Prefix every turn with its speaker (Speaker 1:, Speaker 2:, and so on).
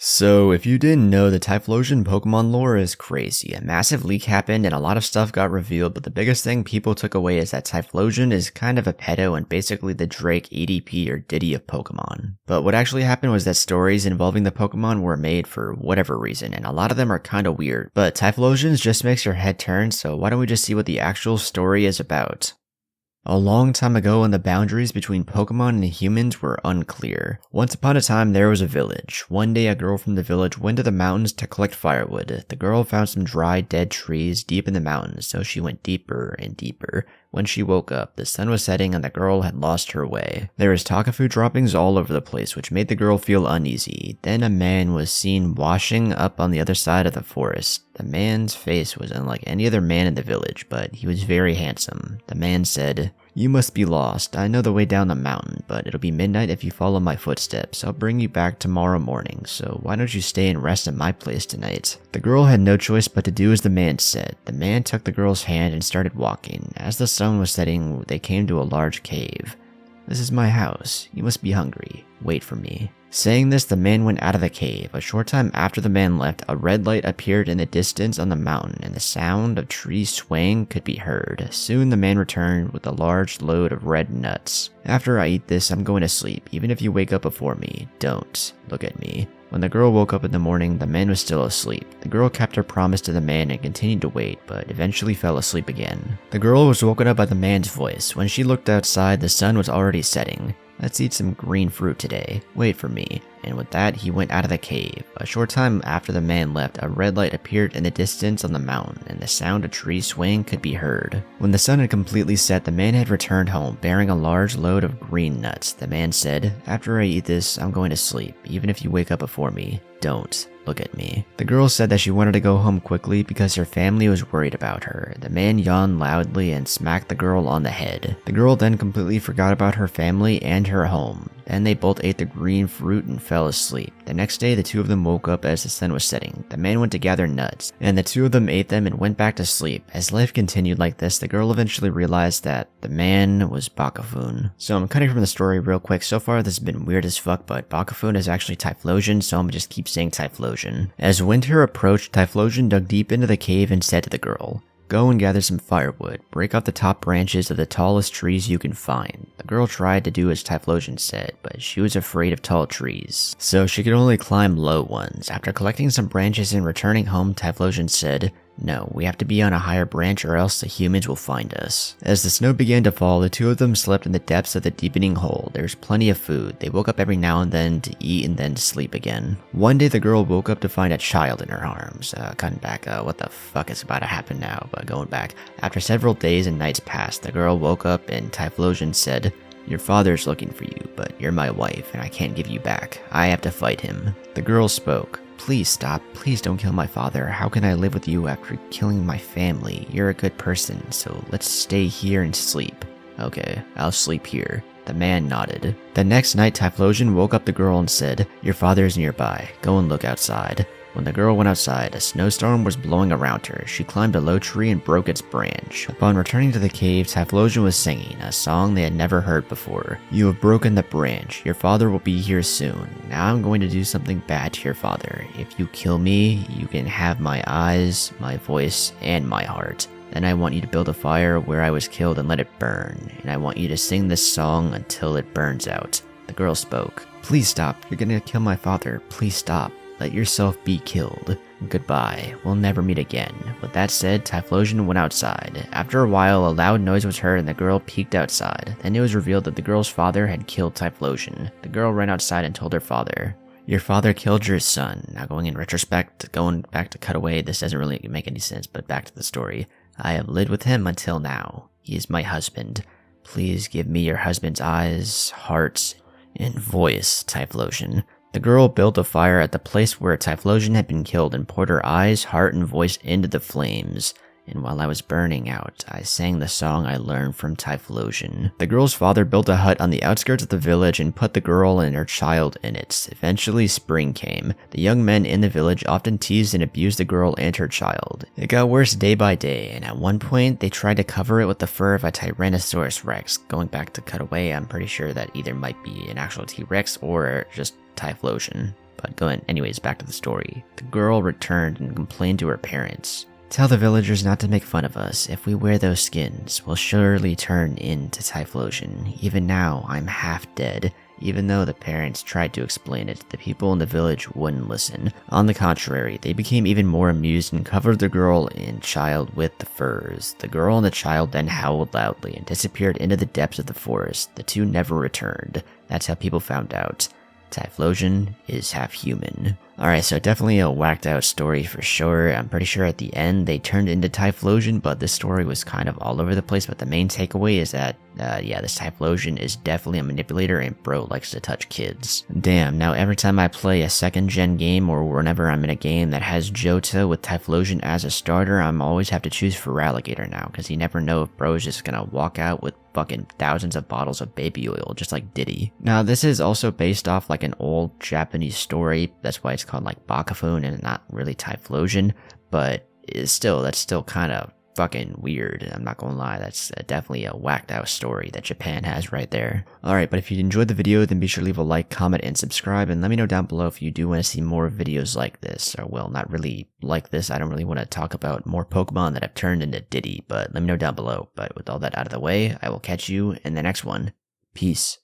Speaker 1: So, if you didn't know, the Typhlosion Pokemon lore is crazy. A massive leak happened and a lot of stuff got revealed, but the biggest thing people took away is that Typhlosion is kind of a pedo and basically the Drake EDP or Diddy of Pokemon. But what actually happened was that stories involving the Pokemon were made for whatever reason, and a lot of them are kinda weird. But Typhlosions just makes your head turn, so why don't we just see what the actual story is about? A long time ago, when the boundaries between Pokemon and humans were unclear. Once upon a time, there was a village. One day, a girl from the village went to the mountains to collect firewood. The girl found some dry, dead trees deep in the mountains, so she went deeper and deeper. When she woke up, the sun was setting and the girl had lost her way. There was Takafu droppings all over the place, which made the girl feel uneasy. Then a man was seen washing up on the other side of the forest. The man's face was unlike any other man in the village, but he was very handsome. The man said, "You must be lost. I know the way down the mountain, but it'll be midnight if you follow my footsteps. I'll bring you back tomorrow morning, so why don't you stay and rest at my place tonight?" The girl had no choice but to do as the man said. The man took the girl's hand and started walking. As the sun was setting, they came to a large cave. "This is my house. You must be hungry. Wait for me." Saying this, the man went out of the cave. A short time after the man left, a red light appeared in the distance on the mountain, and the sound of trees swaying could be heard. Soon the man returned with a large load of red nuts. "After I eat this, I'm going to sleep. Even if you wake up before me, don't look at me." When the girl woke up in the morning, the man was still asleep. The girl kept her promise to the man and continued to wait, but eventually fell asleep again. The girl was woken up by the man's voice. When she looked outside, the sun was already setting. "Let's eat some green fruit today. Wait for me." And with that, he went out of the cave. A short time after the man left, a red light appeared in the distance on the mountain, and the sound of trees swaying could be heard. When the sun had completely set, the man had returned home, bearing a large load of green nuts. The man said, "After I eat this, I'm going to sleep. Even if you wake up before me, don't look at me." The girl said that she wanted to go home quickly because her family was worried about her. The man yawned loudly and smacked the girl on the head. The girl then completely forgot about her family and her home. Then they both ate the green fruit and fell asleep. The next day, the two of them woke up as the sun was setting. The man went to gather nuts, and the two of them ate them and went back to sleep. As life continued like this, the girl eventually realized that the man was Bakafun. So I'm cutting from the story real quick. So far, this has been weird as fuck, but Bakafun is actually Typhlosion, so I'm gonna just keep saying Typhlosion. As winter approached, Typhlosion dug deep into the cave and said to the girl, "Go and gather some firewood. Break off the top branches of the tallest trees you can find." The girl tried to do as Typhlosion said, but she was afraid of tall trees, so she could only climb low ones. After collecting some branches and returning home, Typhlosion said, "No, we have to be on a higher branch or else the humans will find us." As the snow began to fall, the two of them slept in the depths of the deepening hole. There was plenty of food. They woke up every now and then to eat and then to sleep again. One day the girl woke up to find a child in her arms. Cutting back, what the fuck is about to happen now? But going back, after several days and nights passed, the girl woke up and Typhlosion said, "Your father's looking for you, but you're my wife and I can't give you back. I have to fight him." The girl spoke. "Please stop. Please don't kill my father. How can I live with you after killing my family? You're a good person, so let's stay here and sleep." "Okay, I'll sleep here." The man nodded. The next night, Typhlosion woke up the girl and said, "Your father is nearby. Go and look outside." When the girl went outside, a snowstorm was blowing around her. She climbed a low tree and broke its branch. Upon returning to the cave, Typhlosion was singing, a song they had never heard before. "You have broken the branch. Your father will be here soon. Now I'm going to do something bad to your father. If you kill me, you can have my eyes, my voice, and my heart. Then I want you to build a fire where I was killed and let it burn. And I want you to sing this song until it burns out." The girl spoke. "Please stop. You're gonna kill my father. Please stop. Let yourself be killed. Goodbye. We'll never meet again." With that said, Typhlosion went outside. After a while, a loud noise was heard and the girl peeked outside. Then it was revealed that the girl's father had killed Typhlosion. The girl ran outside and told her father, "Your father killed your son." Now going in retrospect, going back to cutaway, this doesn't really make any sense, but back to the story. "I have lived with him until now. He is my husband. Please give me your husband's eyes, heart, and voice, Typhlosion." The girl built a fire at the place where Typhlosion had been killed and poured her eyes, heart, and voice into the flames. And while I was burning out, I sang the song I learned from Typhlosion. The girl's father built a hut on the outskirts of the village and put the girl and her child in it. Eventually, spring came. The young men in the village often teased and abused the girl and her child. It got worse day by day, and at one point, they tried to cover it with the fur of a Tyrannosaurus Rex. Going back to Cutaway, I'm pretty sure that either might be an actual T-Rex or just Typhlosion. But anyways, back to the story. The girl returned and complained to her parents. Tell the villagers not to make fun of us. If we wear those skins, we'll surely turn into Typhlosion. Even now, I'm half dead. Even though the parents tried to explain it, the people in the village wouldn't listen. On the contrary, they became even more amused and covered the girl and child with the furs. The girl and the child then howled loudly and disappeared into the depths of the forest. The two never returned. That's how people found out Typhlosion is half human. Alright, so definitely a whacked out story for sure. I'm pretty sure at the end they turned into Typhlosion, but this story was kind of all over the place. But the main takeaway is that, this Typhlosion is definitely a manipulator and bro likes to touch kids. Damn, now every time I play a second gen game or whenever I'm in a game that has Johto with Typhlosion as a starter, I'm always have to choose Feraligatr now, because you never know if bro's just gonna walk out with fucking thousands of bottles of baby oil, just like Diddy. Now, this is also based off like an old Japanese story. That's why it's called like Bakafun and not really Typhlosion, but that's still kind of fucking weird. I'm not gonna lie, that's definitely a whacked out story that Japan has right there. Alright, but if you enjoyed the video, then be sure to leave a like, comment, and subscribe, and let me know down below if you do want to see more videos like this, or well, not really like this. I don't really want to talk about more Pokemon that have turned into Diddy, but let me know down below. But with all that out of the way, I will catch you in the next one. Peace.